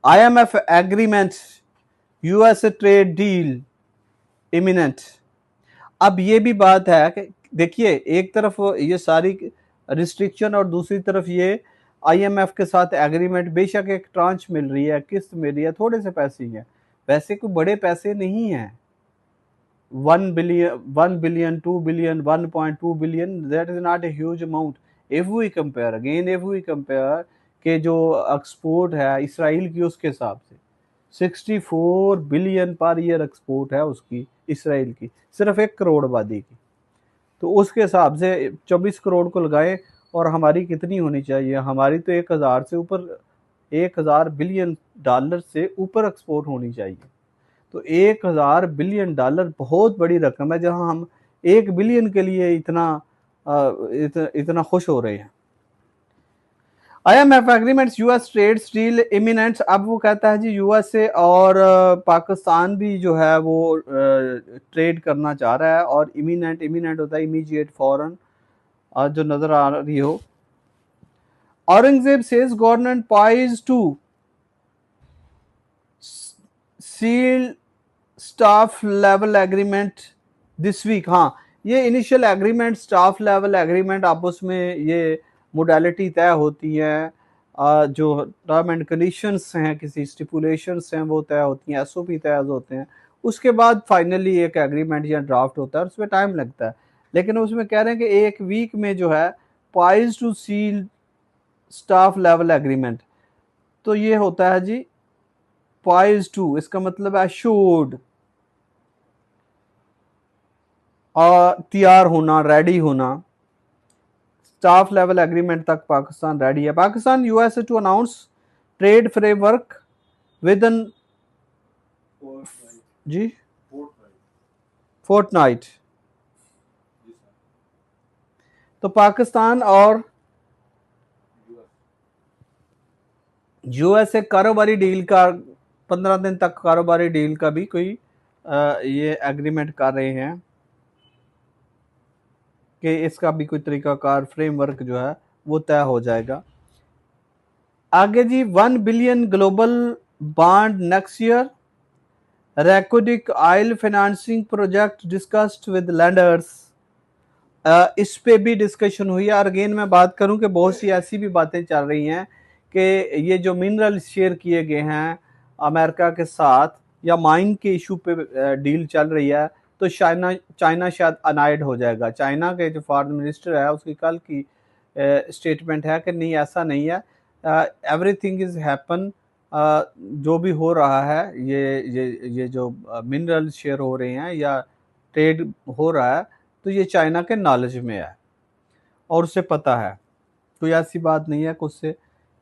IMF agreement, US trade deal imminent. अब ये भी बात है कि देखिए, एक तरफ ये सारी रिस्ट्रिक्शन और दूसरी तरफ ये आईएमएफ के साथ एग्रीमेंट, बेशक एक ट्रांच मिल रही है, किस्त मिल रही है, थोड़े से पैसे ही हैं, वैसे कोई बड़े पैसे नहीं हैं। 1 billion 2 billion 1.2 billion, that is not a huge amount if we compare, again if we compare के जो एक्सपोर्ट है इसराइल की, उसके हिसाब से 64 बिलियन पर ईयर एक्सपोर्ट है उसकी, इसराइल की, सिर्फ 1 करोड़ आबादी की। तो उसके हिसाब से 24 करोड़ को लगाए, और हमारी कितनी होनी चाहिए? हमारी तो 1000 से ऊपर, 1000 बिलियन डॉलर से ऊपर एक्सपोर्ट होनी चाहिए। तो 1000 बिलियन डॉलर बहुत बड़ी रकम है, जहां हम 1 बिलियन के लिए इतना खुश हो रहे हैं। IMF agreements, US trade deal imminent. अब वो कहता है जी यूएसए और पाकिस्तान भी जो है वो ट्रेड करना चाह रहा है, और इमिनेंट, इमिनेंट होता है इमीडिएट, फौरन, जो नजर आ रही हो। Aurangzeb says government poised to seal staff level agreement this week. हाँ, ये initial agreement, staff level agreement, आपस में ये मोडालिटी तय होती है, जो टर्म एंड कंडीशंस हैं, किसी स्टिपुलेशंस हैं, वो तय होती हैं, एसओपी तय होते हैं। उसके बाद फाइनली एक एग्रीमेंट या ड्राफ्ट होता है, उसमें टाइम लगता है। लेकिन उसमें कह रहे हैं कि 1 वीक में जो है poised to seal staff level agreement. तो ये होता है जी पॉइज टू, इसका मतलब है अश्योर्ड, और तैयार होना, रेडी होना। स्टाफ लेवल एग्रीमेंट तक पाकिस्तान रेडी है। Pakistan US to announce trade framework within जी फोर्टनाइट। तो पाकिस्तान और यूएसए कारोबारी डील का 15 दिन तक कारोबारी डील का भी कोई ये एग्रीमेंट कर रहे हैं कि इसका भी कोई तरीकाकार, फ्रेमवर्क जो है वो तय हो जाएगा। आगे जी, 1 billion global bond next year, Reko Diq oil financing project discussed with lenders. इस पे भी डिस्कशन हुई है। और अगेन मैं बात करूं कि बहुत सी ऐसी भी बातें चल रही हैं कि ये जो मिनरल शेयर किए गए हैं अमेरिका के साथ, या माइन के इशू पे डील चल रही है, तो चाइना शायद अनाइड हो जाएगा। चाइना के जो फॉरेन मिनिस्टर है उसकी कल की स्टेटमेंट है कि नहीं, ऐसा नहीं है, एवरीथिंग इज हैपन, जो भी हो रहा है, ये जो मिनरल शेयर हो रहे हैं या ट्रेड हो रहा है, तो ये चाइना के नॉलेज में है और उसे पता है, कोई ऐसी बात नहीं है कि उससे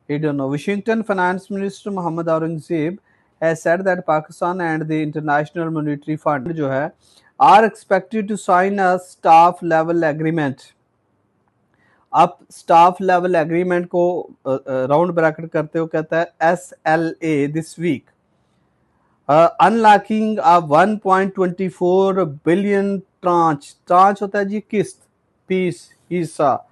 he don't know. Washington Finance Minister Mohammad Aurangzeb has said that Pakistan and the International Monetary Fund जो है are expected to sign a staff level agreement. अब स्टाफ लेवल एग्रीमेंट को राउंड ब्रैकेट करते हो कहता है SLA this week, unlocking a 1.24 billion tranche. Tranche होता है जी किस्त, पीस, हिस्सा,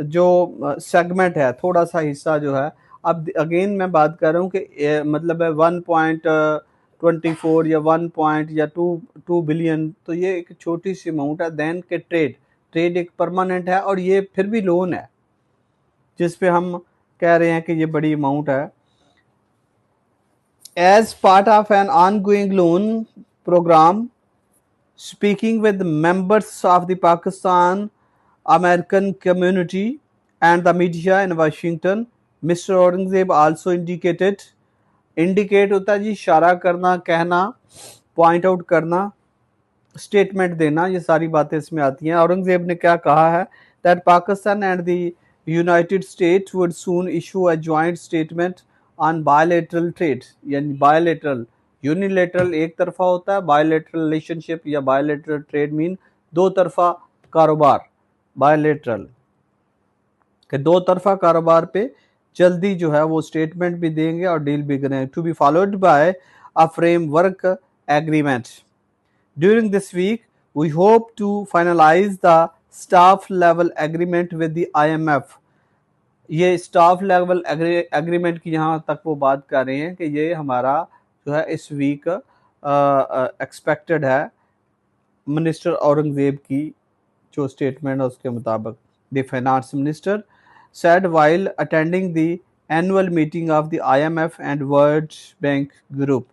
जो सेगमेंट है, थोड़ा सा हिस्सा जो है। अब अगेन मैं बात कर रहा हूँ कि मतलब है 1.24 या 2 बिलियन, तो ये एक छोटी सी अमाउंट है। देन के ट्रेड एक परमानेंट है, और ये फिर भी लोन है जिस पे हम कह रहे हैं कि ये बड़ी अमाउंट है। As part of an ongoing loan programme, speaking with members of the Pakistan American community and the media in Washington, Mr. Aurangzeb also indicate होता है जी इशारा करना, कहना, पॉइंट आउट करना, स्टेटमेंट देना, ये सारी बातें इसमें आती हैं। औरंगजेब ने क्या कहा है? That Pakistan and the United states would soon issue a joint statement on bilateral trade, यानी बायलैटरल, यूनिलैटरल एक तरफा होता है, बायलैटरल रिलेशनशिप या बायलैटरल ट्रेड मीन दो तरफा कारोबार, बायलैटरल के दो तरफा कारोबार पे जल्दी जो है वो स्टेटमेंट भी देंगे और डील भी करेंगे, to be followed by a framework agreement. During this week, we hope to finalize the staff level agreement with the IMF. ये स्टाफ लेवल एग्रीमेंट की यहाँ तक वो बात कर रहे हैं कि ये हमारा जो है इस वीक एक्सपेक्टेड है। मिनिस्टर औरंगजेब की जो स्टेटमेंट है उसके मुताबिक, the finance minister said while attending the annual meeting of the IMF and World Bank Group।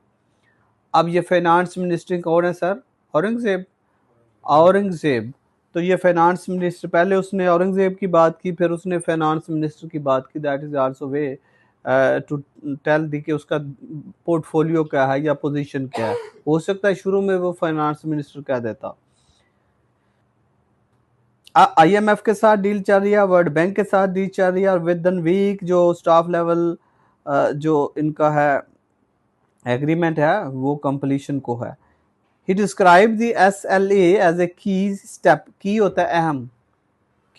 अब ये फाइनेंस मिनिस्टर कौन है सर? औरंगजेब। औरंगजेब। तो ये फाइनेंस मिनिस्टर, पहले उसने औरंगजेब की बात की, फिर उसने फाइनेंस मिनिस्टर की बात की। That is also way to tell दी कि उसका पोर्टफोलियो क्या है या पोजीशन क्या है। हो सकता है शुरू में वो फाइनेंस मिनिस्टर कह देता। IMF के साथ डील चल रही है, वर्ल्ड बैंक के साथ डील चल रही है, और विद इन वीक जो स्टाफ लेवल जो इनका है एग्रीमेंट है वो कंप्लीशन को है। He describe the SLA as a key step. की होता है अहम,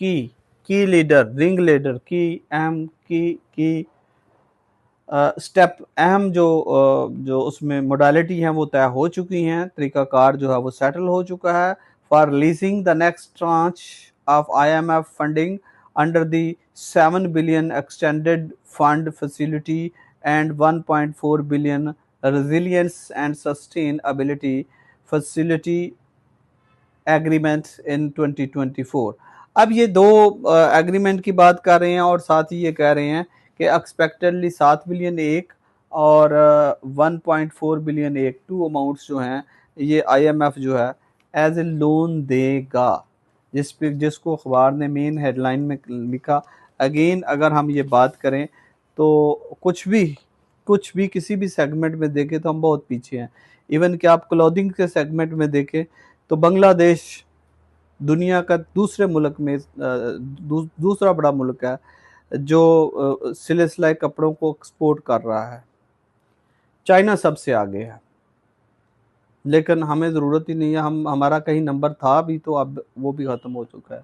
की लीडर, रिंग लीडर, की अहम, की स्टेप अहम जो उसमें मोडालिटी हैं वो तय हो चुकी हैं, तरीकाकार जो है वो सेटल हो चुका है। For releasing the next tranche of IMF funding under the 7 billion extended fund facility and 1.4 billion resilience and sustainability facility agreement in 2024। अब ये दो एग्रीमेंट की बात कर रहे हैं और साथ ही ये कह रहे हैं कि एक्सपेक्टेडली 7 बिलियन एक और 1.4 बिलियन एक, टू अमाउंट्स जो हैं ये IMF जो है एज ए लोन देगा, जिसको अखबार ने मेन हेडलाइन में लिखा। अगेन अगर हम ये बात करें तो कुछ भी किसी भी सेगमेंट में देखें तो हम बहुत पीछे हैं। इवन कि आप क्लोथिंग के सेगमेंट में देखें तो बांग्लादेश दुनिया का दूसरे मुल्क में दूसरा बड़ा मुल्क है जो सिले सिलाई कपड़ों को एक्सपोर्ट कर रहा है। चाइना सबसे आगे है, लेकिन हमें ज़रूरत ही नहीं है। हमारा कहीं नंबर था भी तो अब वो भी ख़त्म हो चुका है।